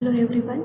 Hello everyone,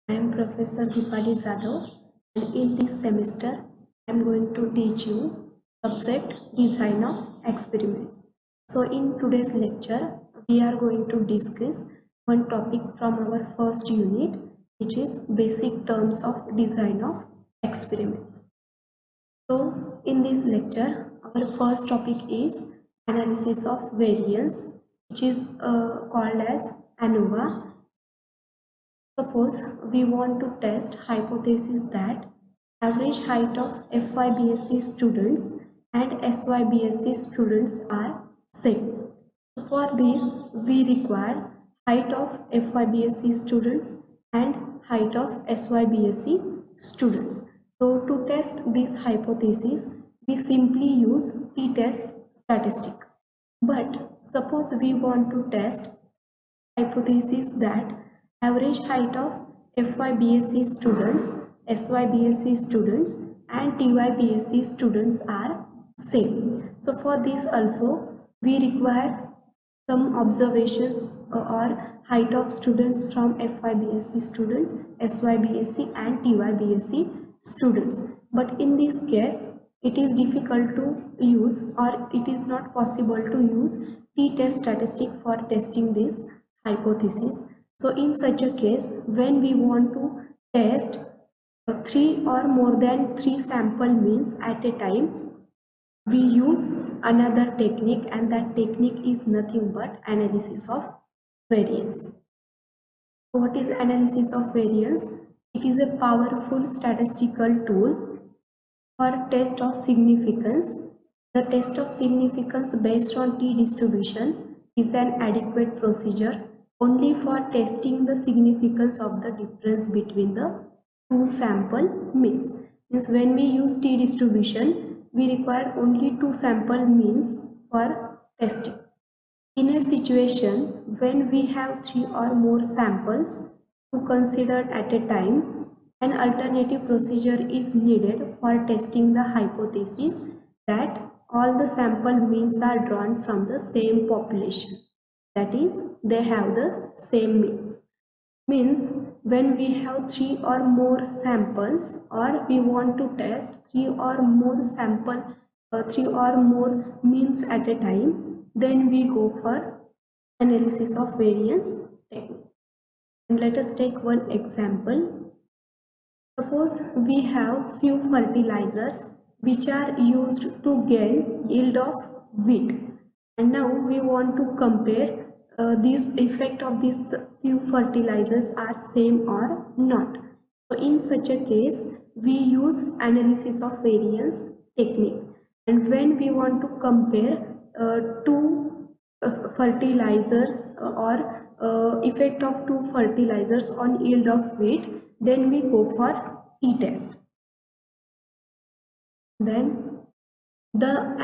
I am Professor Deepali Jadhav and in this semester I am going to teach you subject design of experiments. So in today's lecture we are going to discuss one topic from our first unit, which is basic terms of design of experiments. So in this lecture our first topic is analysis of variance, which is called as ANOVA. Suppose we want to test hypothesis that average height of FYBSc students and SYBSc students are same. For this, we require height of FYBSc students and height of SYBSc students. So to test this hypothesis, we simply use t-test statistic. But suppose we want to test hypothesis that average height of FYBSc students, SYBSc students and TYBSc students are same. So for this also we require some observations or height of students from FYBSc student, SYBSc and TYBSc students. But in this case it is difficult to use, or it is not possible to use t-test statistic for testing this hypothesis. So in such a case, when we want to test three or more than three sample means at a time, we use another technique, and that technique is nothing but analysis of variance. So what is analysis of variance? It is a powerful statistical tool for test of significance. The test of significance based on t-distribution is an adequate procedure only for testing the significance of the difference between the two sample means. Means when we use t-distribution, we require only two sample means for testing. In a situation when we have three or more samples to consider at a time, an alternative procedure is needed for testing the hypothesis that all the sample means are drawn from the same population. That is, they have the same means. Means when we have three or more samples, or we want to test three or more means at a time, then we go for analysis of variance technique. And let us take one example. Suppose we have few fertilizers which are used to gain yield of wheat, and now we want to compare this effect of these few fertilizers are same or not. So in such a case we use analysis of variance technique, and when we want to compare two fertilizers or effect of two fertilizers on yield of wheat, then we go for t-test. Then the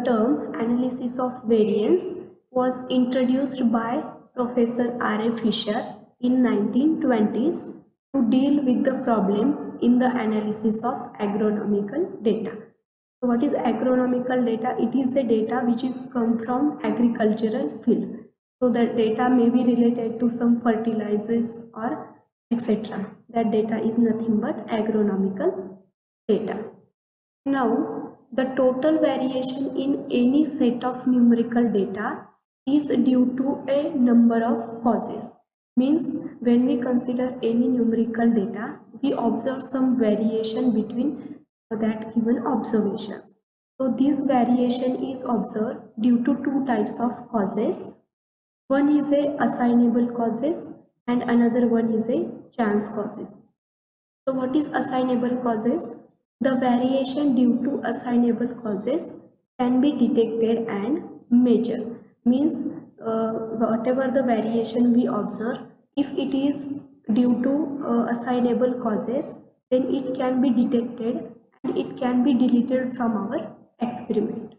term analysis of variance was introduced by Professor R.A. Fisher in 1920s to deal with the problem in the analysis of agronomical data. So what is agronomical data? It is a data which is come from agricultural field. So that data may be related to some fertilizers or etc. That data is nothing but agronomical data. Now, the total variation in any set of numerical data is due to a number of causes. Means when we consider any numerical data, we observe some variation between that given observations. So this variation is observed due to two types of causes. One is a assignable causes and another one is a chance causes. So what is assignable causes? The variation due to assignable causes can be detected and measured. Means whatever the variation we observe, if it is due to assignable causes, then it can be detected and it can be deleted from our experiment.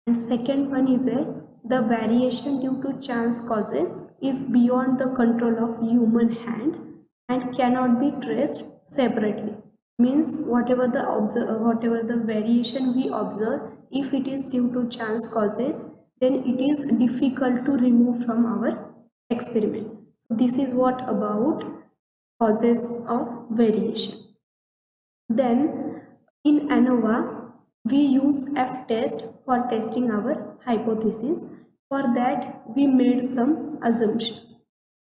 And second one is the variation due to chance causes is beyond the control of human hand and cannot be traced separately. Means whatever the variation we observe, if it is due to chance causes, then it is difficult to remove from our experiment. This is what about causes of variation. Then in ANOVA, we use F-test for testing our hypothesis. For that, we made some assumptions.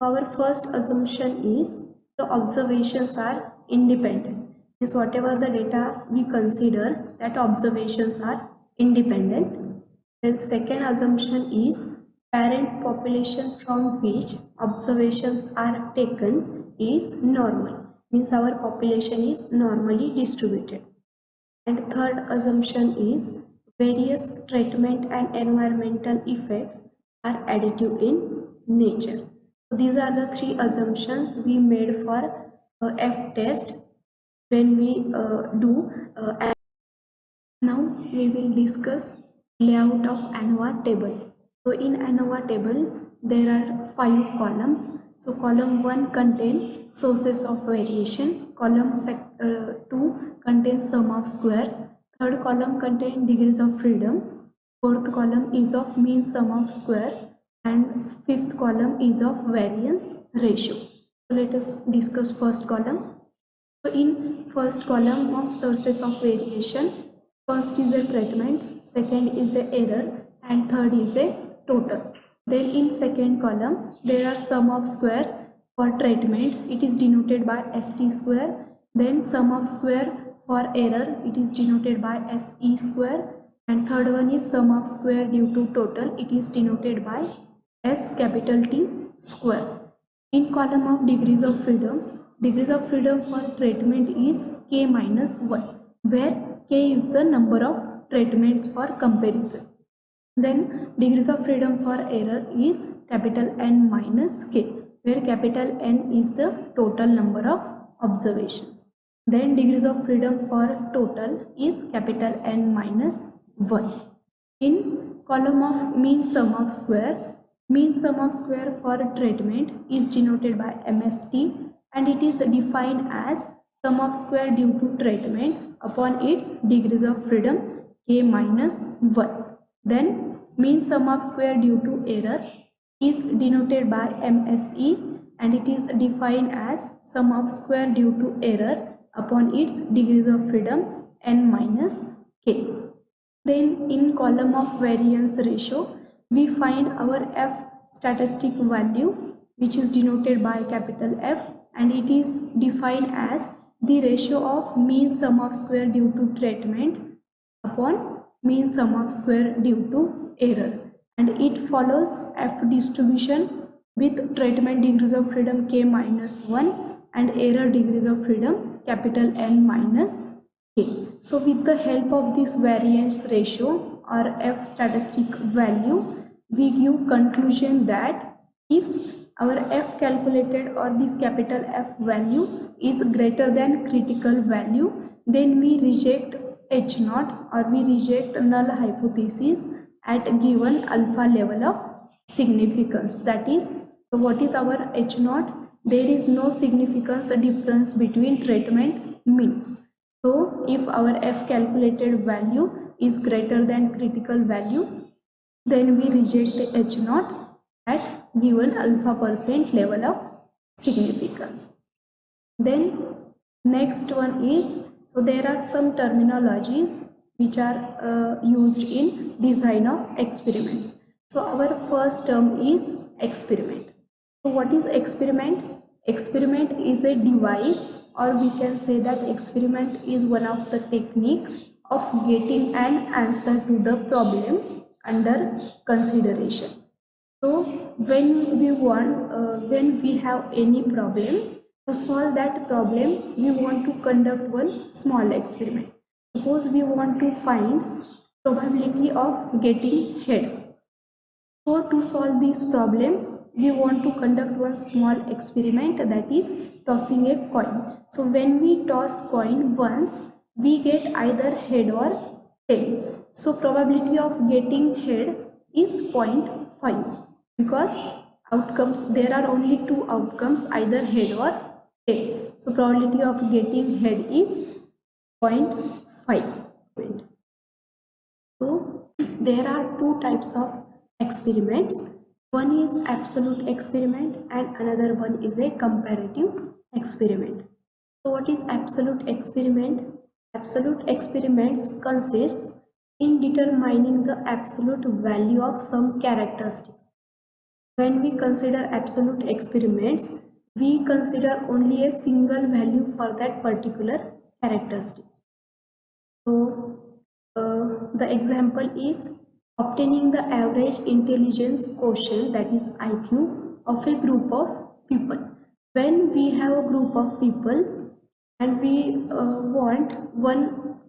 Our first assumption is the observations are independent. Means whatever the data we consider, that observations are independent. Then second assumption is parent population from which observations are taken is normal. Means our population is normally distributed. And third assumption is various treatment and environmental effects are additive in nature. So these are the three assumptions we made for F-test when we do. And now we will discuss layout of ANOVA table. So in ANOVA table, there are 5 columns. So column 1 contains sources of variation, column 2 contains sum of squares, third column contains degrees of freedom, fourth column is of mean sum of squares, and fifth column is of variance ratio. So let us discuss first column. So in first column of sources of variation, first is a treatment, second is a error, and third is a total. Then in second column, there are sum of squares. For treatment, it is denoted by ST square. Then sum of square for error, it is denoted by SE square. And third one is sum of square due to total, it is denoted by S capital T square. In column of degrees of freedom for treatment is K minus 1, where K is the number of treatments for comparison. Then degrees of freedom for error is capital N minus K, where capital N is the total number of observations. Then degrees of freedom for total is capital N minus 1. In column of mean sum of squares for treatment is denoted by MST, and it is defined as sum of square due to treatment upon its degrees of freedom K minus 1. Then mean sum of square due to error is denoted by MSE, and it is defined as sum of square due to error upon its degrees of freedom N minus K. Then in column of variance ratio, we find our F statistic value, which is denoted by capital F, and it is defined as the ratio of mean sum of square due to treatment upon mean sum of square due to error, and it follows F distribution with treatment degrees of freedom K minus 1 and error degrees of freedom capital N minus K. So with the help of this variance ratio or F statistic value, we give conclusion that if our F calculated or this capital F value is greater than critical value, then we reject H naught or we reject null hypothesis at given alpha level of significance. That is, so what is our H naught? There is no significance difference between treatment means. So if our F calculated value is greater than critical value, then we reject H naught at given alpha % level of significance. Then next one is, so there are some terminologies which are used in design of experiments. So our first term is experiment. So what is experiment? Experiment is a device, or we can say that experiment is one of the technique of getting an answer to the problem under consideration. So when we have any problem, to solve that problem, we want to conduct one small experiment. Suppose we want to find probability of getting head. So to solve this problem, we want to conduct one small experiment, that is tossing a coin. So when we toss coin once, we get either head or tail. So probability of getting head is 0.5, because there are only two outcomes, either head or tail. So probability of getting head is 0.5. So there are two types of experiments. One is absolute experiment and another one is a comparative experiment. So what is absolute experiment? Absolute experiments consists in determining the absolute value of some characteristics. When we consider absolute experiments, we consider only a single value for that particular characteristics. So the example is obtaining the average intelligence quotient, that is IQ, of a group of people. When we have a group of people and we want one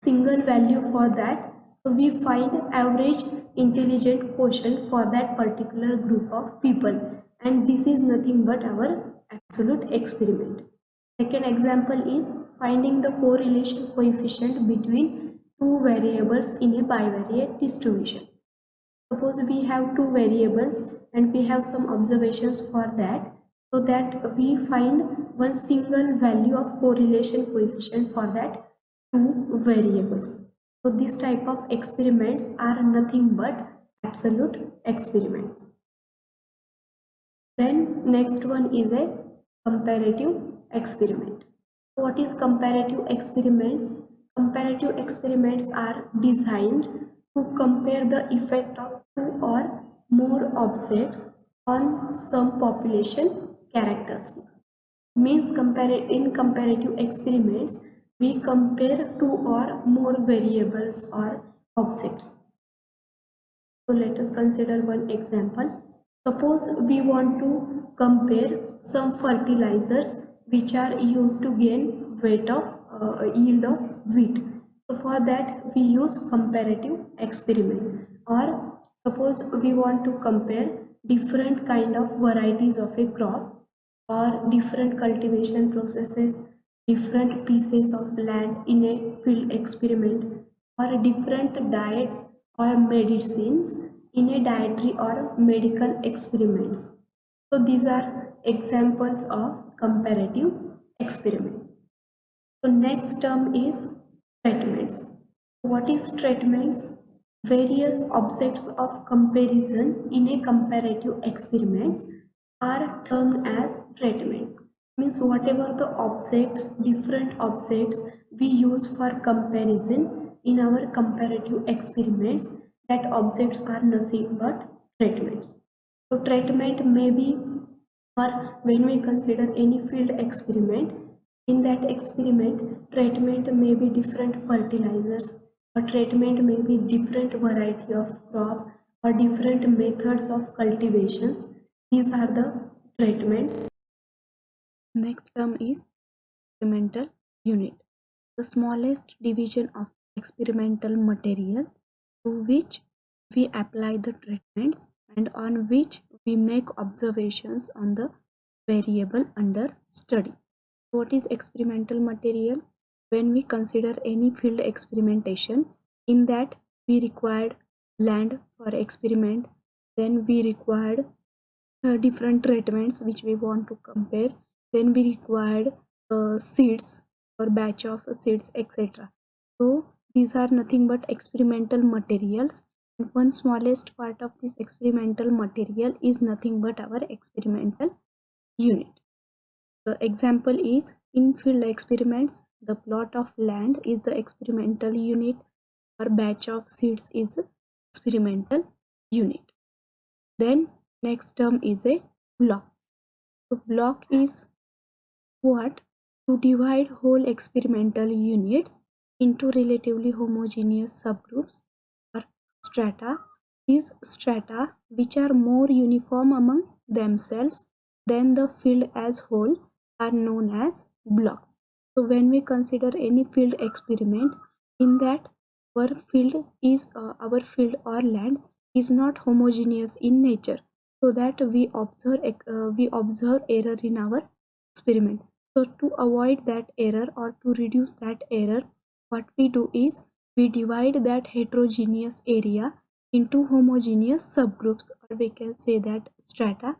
single value for that, so we find average intelligent quotient for that particular group of people, and this is nothing but our absolute experiment. Second example is finding the correlation coefficient between two variables in a bivariate distribution. Suppose we have two variables and we have some observations for that, so that we find one single value of correlation coefficient for that two variables. So this type of experiments are nothing but absolute experiments. Then next one is a comparative experiment. What is comparative experiments? Comparative experiments are designed to compare the effect of two or more objects on some population characteristics. Means in comparative experiments, we compare two or more variables or objects. So let us consider one example. Suppose we want to compare some fertilizers which are used to gain yield of wheat. So for that we use comparative experiment. Or suppose we want to compare different kind of varieties of a crop or different cultivation processes, different pieces of land in a field experiment, or different diets or medicines in a dietary or medical experiments. So these are examples of comparative experiments. So next term is treatments. What is treatments? Various objects of comparison in a comparative experiments are termed as treatments. Means whatever the objects, different objects we use for comparison in our comparative experiments, that objects are nothing but treatments. So treatment may be, or when we consider any field experiment, in that experiment treatment may be different fertilizers, or treatment may be different variety of crop, or different methods of cultivations. These are the treatments. Next term is experimental unit, the smallest division of experimental material to which we apply the treatments and on which we make observations on the variable under study. What is experimental material? When we consider any field experimentation, in that we required land for experiment, then we required different treatments which we want to compare, then we required seeds or batch of seeds, etc. So these are nothing but experimental materials, and one smallest part of this experimental material is nothing but our experimental unit. The example is in field experiments, the plot of land is the experimental unit, or batch of seeds is experimental unit. Then next term is a block. So block is what? To divide whole experimental units into relatively homogeneous subgroups or strata. These strata, which are more uniform among themselves than the field as whole, are known as blocks. So when we consider any field experiment, in that our field or land is not homogeneous in nature, so that we observe error in our experiment. So to avoid that error or to reduce that error, what we do is we divide that heterogeneous area into homogeneous subgroups, or we can say that strata.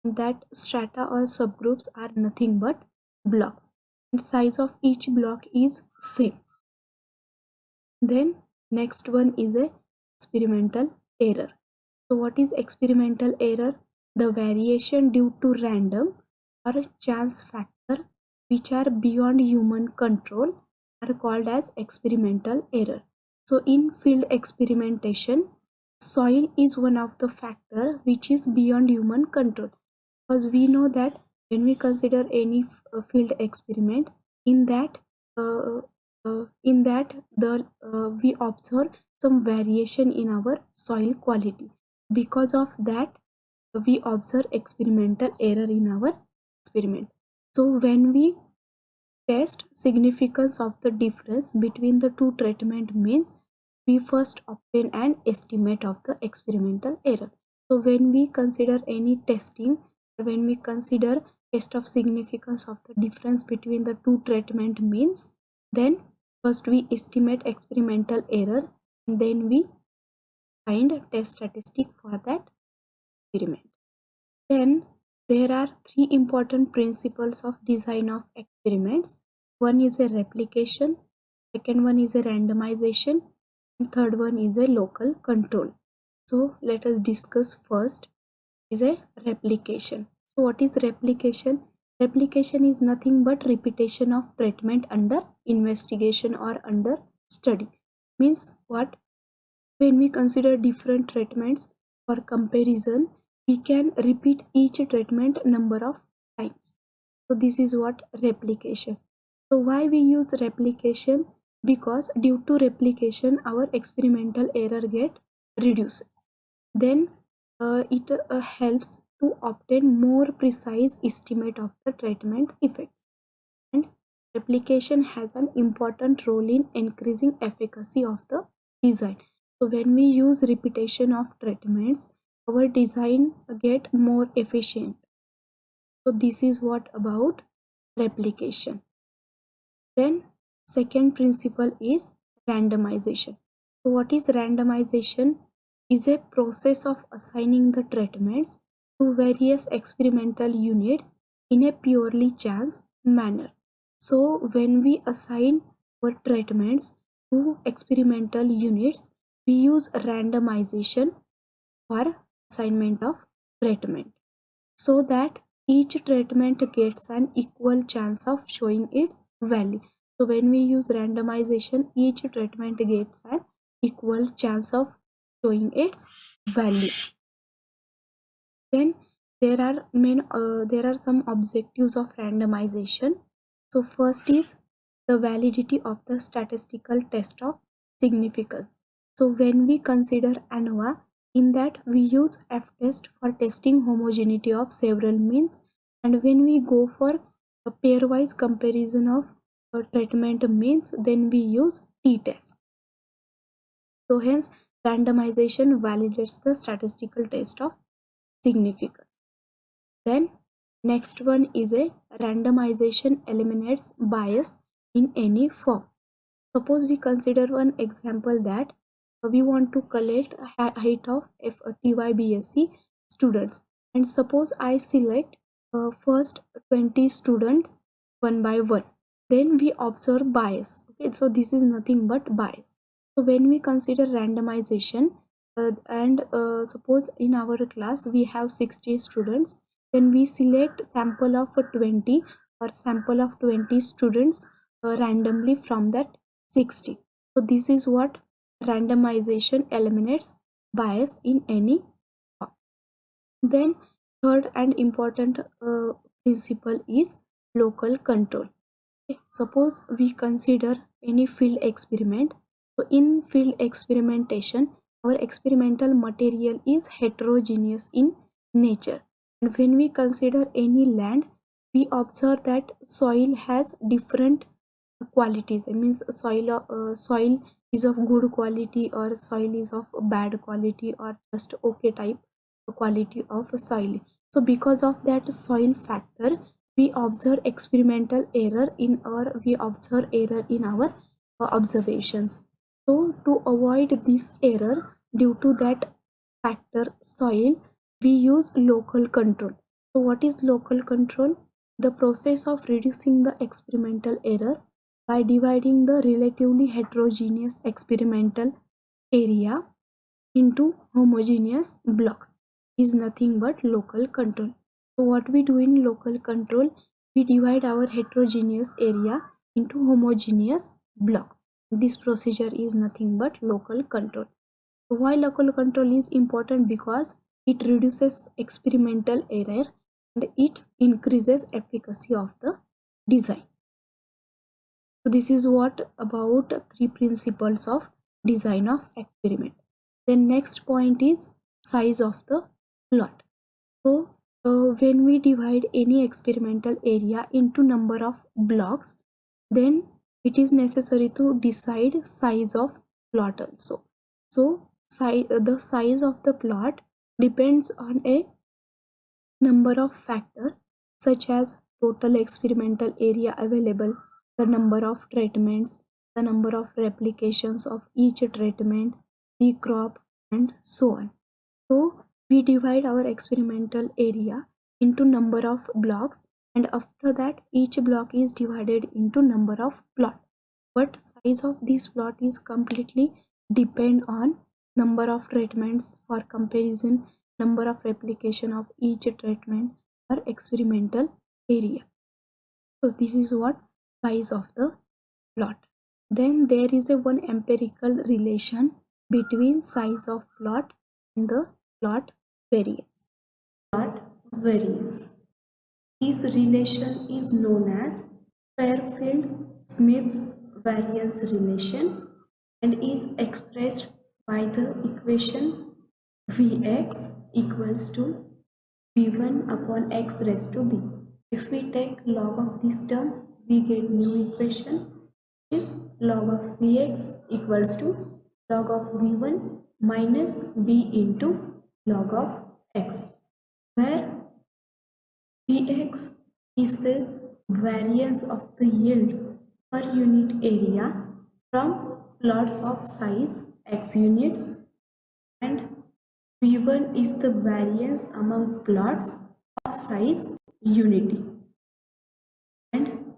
That strata or subgroups are nothing but blocks, and size of each block is same. Then next one is a experimental error. So what is experimental error? The variation due to random or chance factor which are beyond human control are called as experimental error. So in field experimentation, soil is one of the factor which is beyond human control, because we know that when we consider any field experiment, in that uh, we observe some variation in our soil quality. Because of that, we observe experimental error in our experiment. So when we test significance of the difference between the two treatment means, we first obtain an estimate of the experimental error. So when we consider any testing, when we consider test of significance of the difference between the two treatment means, then first we estimate experimental error and then we find test statistic for that experiment. Then there are three important principles of design of experiments. One is a replication, second one is a randomization, and third one is a local control. So let us discuss first is a replication. So what is replication? Replication is nothing but repetition of treatment under investigation or under study. Means what? When we consider different treatments for comparison, we can repeat each treatment number of times. So this is what replication. So why we use replication? Because due to replication, our experimental error get reduces. Then it helps to obtain more precise estimate of the treatment effects. And replication has an important role in increasing efficacy of the design. So when we use repetition of treatments, our design get more efficient. So this is what about replication. Then second principle is randomization. So what is randomization? Is a process of assigning the treatments to various experimental units in a purely chance manner. So when we assign our treatments to experimental units, we use randomization for assignment of treatment, so that each treatment gets an equal chance of showing its value. So when we use randomization, each treatment gets an equal chance of showing its value. Then there are some objectives of randomization. So first is the validity of the statistical test of significance. So when we consider ANOVA, in that we use F test for testing homogeneity of several means, and when we go for a pairwise comparison of treatment means, then we use T test. So hence randomization validates the statistical test of significance. Then next one is a randomization eliminates bias in any form. Suppose we consider one example that we want to collect height of TYBSc students, and suppose I select first 20 student one by one, then we observe bias. Okay, so this is nothing but bias. So when we consider randomization and suppose in our class we have 60 students, then we select sample of 20 or sample of 20 students randomly from that 60. So this is what randomization eliminates bias in any form. Then third and important principle is local control. Okay, suppose we consider any field experiment. So in field experimentation, our experimental material is heterogeneous in nature, and when we consider any land, we observe that soil has different qualities. It means soil is of good quality, or soil is of bad quality, or just okay type quality of soil. So because of that soil factor, we observe experimental error in, or we observe error in our observations. So to avoid this error due to that factor soil, we use local control. So what is local control? The process of reducing the experimental error by dividing the relatively heterogeneous experimental area into homogeneous blocks is nothing but local control. So what we do in local control, we divide our heterogeneous area into homogeneous blocks. This procedure is nothing but local control. So why local control is important? Because it reduces experimental error and it increases efficacy of the design. So this is what about three principles of design of experiment. Then next point is size of the plot. So when we divide any experimental area into number of blocks, then it is necessary to decide size of plot also. So the size of the plot depends on a number of factors such as total experimental area available, the number of treatments, the number of replications of each treatment, the crop, and so on. So we divide our experimental area into number of blocks, and after that each block is divided into number of plot. But size of this plot is completely depend on number of treatments for comparison, number of replication of each treatment or experimental area. So this is what size of the plot. Then there is a one empirical relation between size of plot and the plot variance. Plot variance. This relation is known as Fairfield-Smith's variance relation and is expressed by the equation Vx equals to V1 upon x raised to b. If we take log of this term, we get new equation, which is log of Vx equals to log of V1 minus b into log of x, where Vx is the variance of the yield per unit area from plots of size x units, and V1 is the variance among plots of size unity, and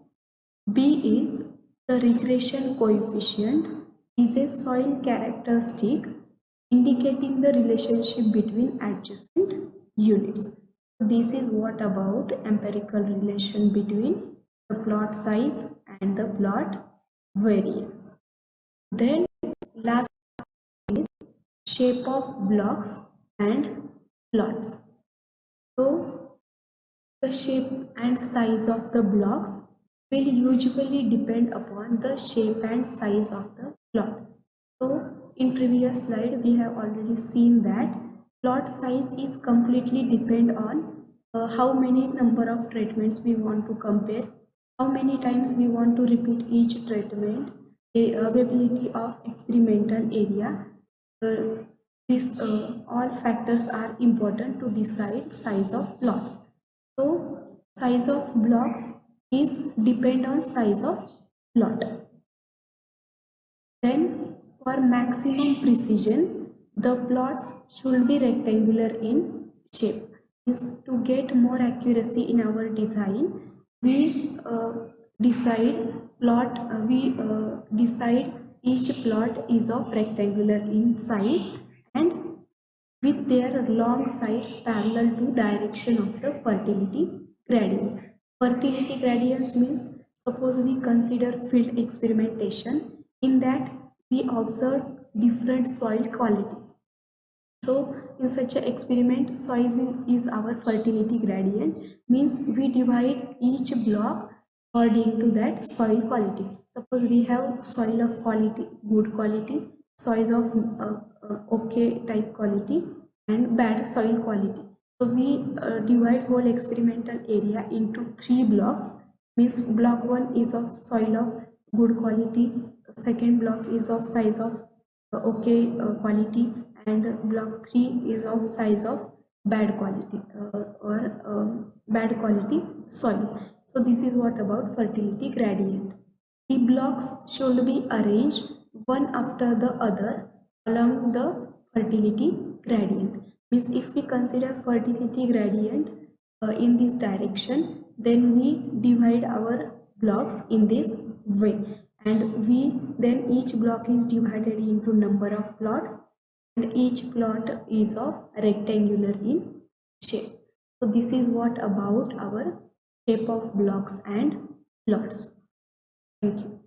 B is the regression coefficient, is a soil characteristic indicating the relationship between adjacent units. So this is what about empirical relation between the plot size and the plot variance. Then last is shape of blocks and plots. So the shape and size of the blocks will usually depend upon the shape and size of the plot. So in previous slide we have already seen that plot size is completely depend on how many number of treatments we want to compare, how many times we want to repeat each treatment, the availability of experimental area. These all factors are important to decide size of plots. So size of blocks is depend on size of plot. Then for maximum precision, the plots should be rectangular in shape. To get more accuracy in our design, we decide each plot is of rectangular in size and with their long sides parallel to direction of the fertility gradient. Fertility gradients means, suppose we consider field experimentation, in that we observe different soil qualities. So in such an experiment, soil is our fertility gradient, means we divide each block according to that soil quality. Suppose we have soil of quality, good quality, soils of okay type quality, and bad soil quality. So we divide whole experimental area into 3 blocks, means block 1 is of soil of good quality, second block is of size of okay quality, and block 3 is of size of bad quality or bad quality soil. So this is what about fertility gradient. The blocks should be arranged one after the other along the fertility gradient. Means if we consider fertility gradient in this direction, then we divide our blocks in this way, and then each block is divided into number of plots and each plot is of rectangular in shape. So this is what about our shape of blocks and plots. Thank you.